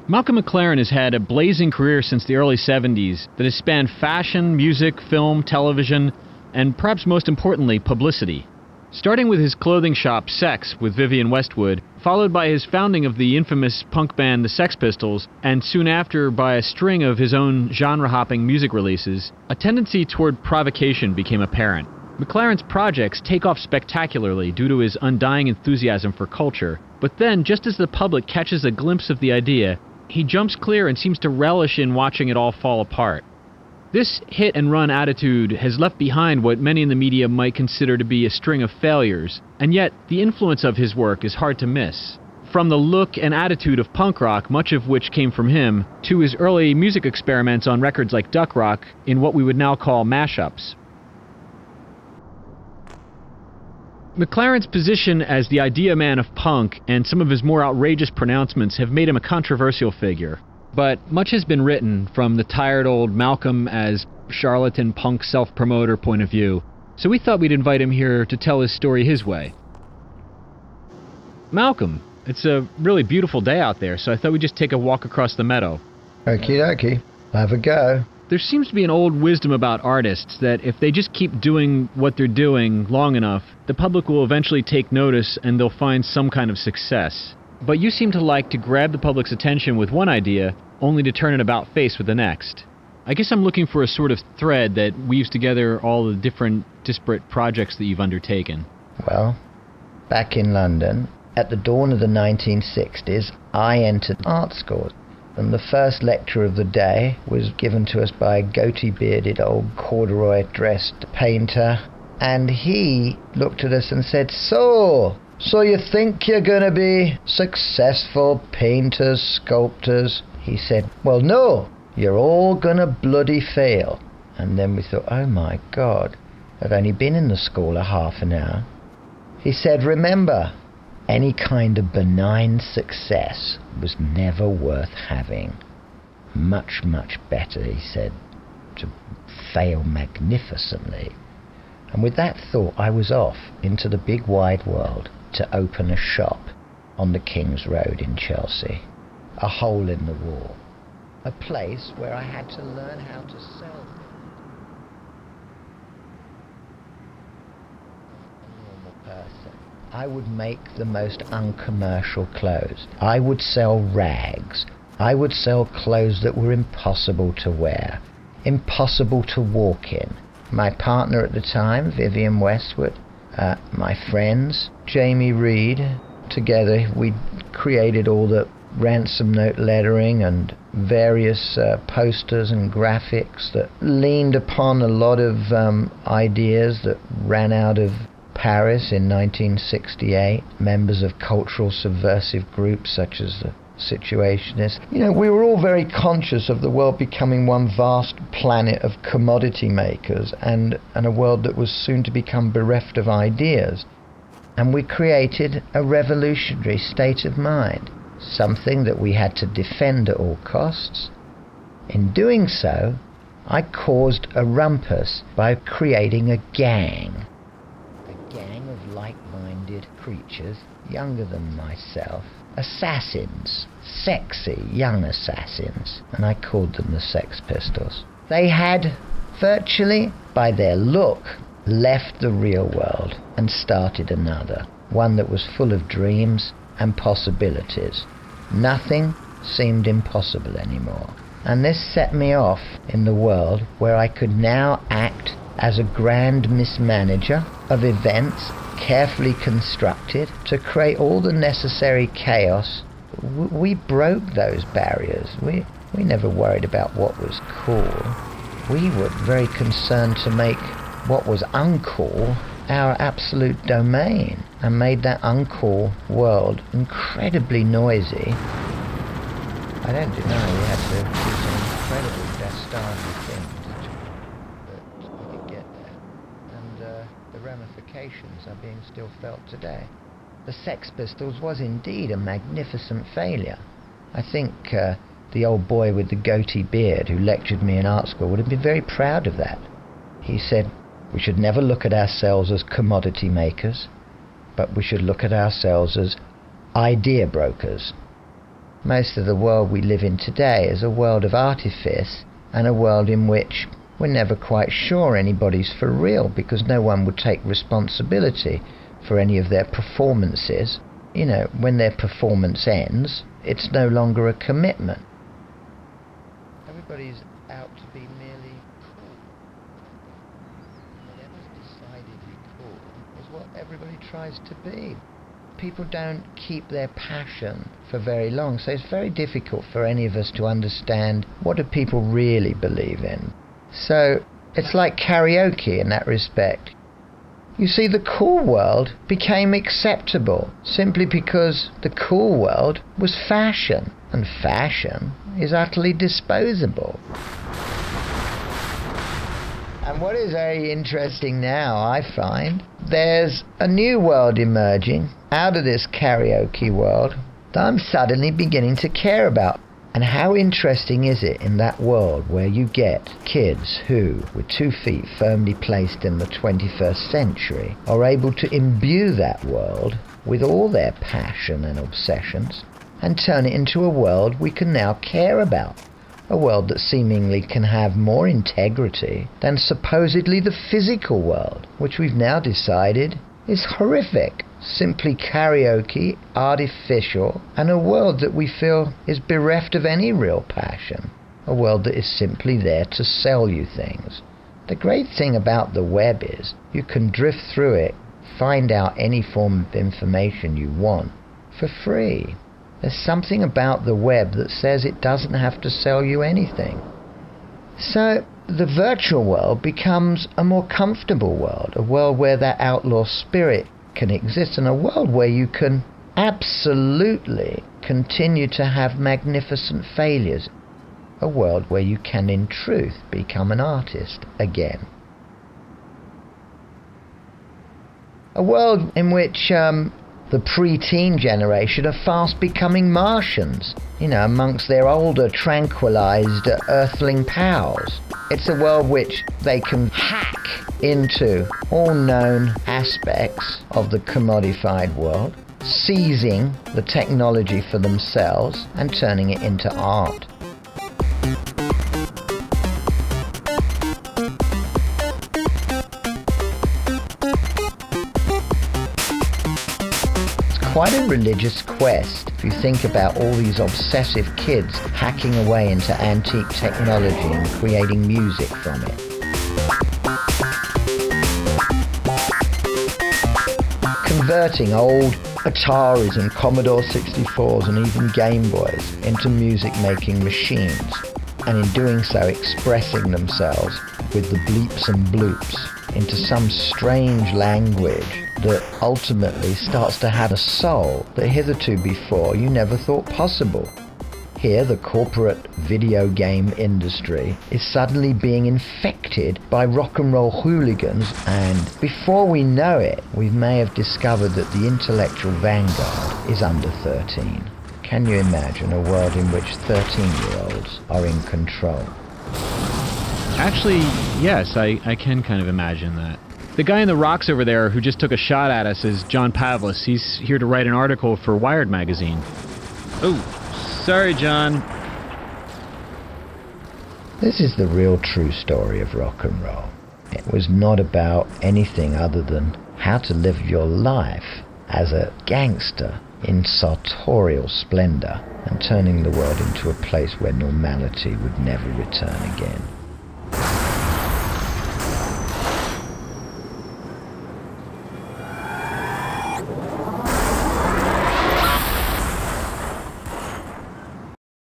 Malcolm McLaren has had a blazing career since the early 70s that has spanned fashion, music, film, television, and perhaps most importantly, publicity. Starting with his clothing shop Sex with Vivienne Westwood, followed by his founding of the infamous punk band the Sex Pistols, and soon after by a string of his own genre-hopping music releases, a tendency toward provocation became apparent. McLaren's projects take off spectacularly due to his undying enthusiasm for culture, but then, just as the public catches a glimpse of the idea, he jumps clear and seems to relish in watching it all fall apart. This hit-and-run attitude has left behind what many in the media might consider to be a string of failures, and yet the influence of his work is hard to miss. From the look and attitude of punk rock, much of which came from him, to his early music experiments on records like Duck Rock in what we would now call mashups. McLaren's position as the idea man of punk and some of his more outrageous pronouncements have made him a controversial figure. But much has been written from the tired old Malcolm as charlatan punk self-promoter point of view, so we thought we'd invite him here to tell his story his way. Malcolm, it's a really beautiful day out there, so I thought we'd just take a walk across the meadow. Okie dokie, have a go. There seems to be an old wisdom about artists that if they just keep doing what they're doing long enough, the public will eventually take notice and they'll find some kind of success. But you seem to like to grab the public's attention with one idea, only to turn it about face with the next. I guess I'm looking for a sort of thread that weaves together all the different disparate projects that you've undertaken. Well, back in London, at the dawn of the 1960s, I entered art school. And the first lecture of the day was given to us by a goatee-bearded old corduroy-dressed painter. And he looked at us and said, So you think you're going to be successful painters, sculptors? He said, well, no, you're all going to bloody fail. And then we thought, oh my God, I've only been in the school a half an hour. He said, remember, any kind of benign success was never worth having. Much, much better, he said, to fail magnificently. And with that thought, I was off into the big wide world to open a shop on the King's Road in Chelsea. A hole in the wall. A place where I had to learn how to sell a normal person. I would make the most uncommercial clothes. I would sell rags. I would sell clothes that were impossible to wear, impossible to walk in. My partner at the time, Vivienne Westwood, my friends, Jamie Reed, together we created all the ransom note lettering and various posters and graphics that leaned upon a lot of ideas that ran out of Paris in 1968, members of cultural subversive groups such as the Situationists. You know, we were all very conscious of the world becoming one vast planet of commodity makers and a world that was soon to become bereft of ideas. And we created a revolutionary state of mind, something that we had to defend at all costs. In doing so, I caused a rumpus by creating a gang of like-minded creatures, younger than myself, assassins, sexy young assassins, and I called them the Sex Pistols. They had, virtually by their look, left the real world and started another, one that was full of dreams and possibilities. Nothing seemed impossible anymore. And this set me off in the world where I could now act as a grand mismanager of events carefully constructed to create all the necessary chaos. We broke those barriers. We never worried about what was cool. We were very concerned to make what was uncool our absolute domain and made that uncool world incredibly noisy. I don't deny we had to do some incredibly dastardly things, but we could get there. And the ramifications are being still felt today. The Sex Pistols was indeed a magnificent failure. I think the old boy with the goatee beard who lectured me in art school would have been very proud of that. He said, we should never look at ourselves as commodity makers, but we should look at ourselves as idea brokers. Most of the world we live in today is a world of artifice, and a world in which we're never quite sure anybody's for real, because no one would take responsibility for any of their performances. You know, when their performance ends, it's no longer a commitment. Everybody's out to be merely cool. Whatever's decidedly cool is what everybody tries to be. People don't keep their passion for very long, so it's very difficult for any of us to understand what do people really believe in. So it's like karaoke in that respect. You see, the cool world became acceptable simply because the cool world was fashion, and fashion is utterly disposable. And what is very interesting now, I find, there's a new world emerging out of this karaoke world that I'm suddenly beginning to care about. And how interesting is it in that world where you get kids who, with 2 feet firmly placed in the 21st century, are able to imbue that world with all their passion and obsessions and turn it into a world we can now care about. A world that seemingly can have more integrity than supposedly the physical world, which we've now decided is horrific. Simply karaoke, artificial, and a world that we feel is bereft of any real passion. A world that is simply there to sell you things. The great thing about the web is you can drift through it, find out any form of information you want for free. There's something about the web that says it doesn't have to sell you anything. So the virtual world becomes a more comfortable world, a world where that outlaw spirit can exist, and a world where you can absolutely continue to have magnificent failures. A world where you can in truth become an artist again. A world in which the pre-teen generation are fast becoming Martians, you know, amongst their older tranquilized earthling pals. It's a world which they can hack into all known aspects of the commodified world, seizing the technology for themselves and turning it into art. Quite a religious quest if you think about all these obsessive kids hacking away into antique technology and creating music from it. Converting old Ataris and Commodore 64s and even Game Boys into music-making machines, and in doing so expressing themselves with the bleeps and bloops into some strange language that ultimately starts to have a soul that hitherto before you never thought possible. Here, the corporate video game industry is suddenly being infected by rock and roll hooligans, and before we know it, we may have discovered that the intellectual vanguard is under 13. Can you imagine a world in which 13-year-olds are in control? Actually, yes, I can kind of imagine that. The guy in the rocks over there who just took a shot at us is John Pavlis. He's here to write an article for Wired magazine. Oh, sorry, John. This is the real true story of rock and roll. It was not about anything other than how to live your life as a gangster in sartorial splendor and turning the world into a place where normality would never return again.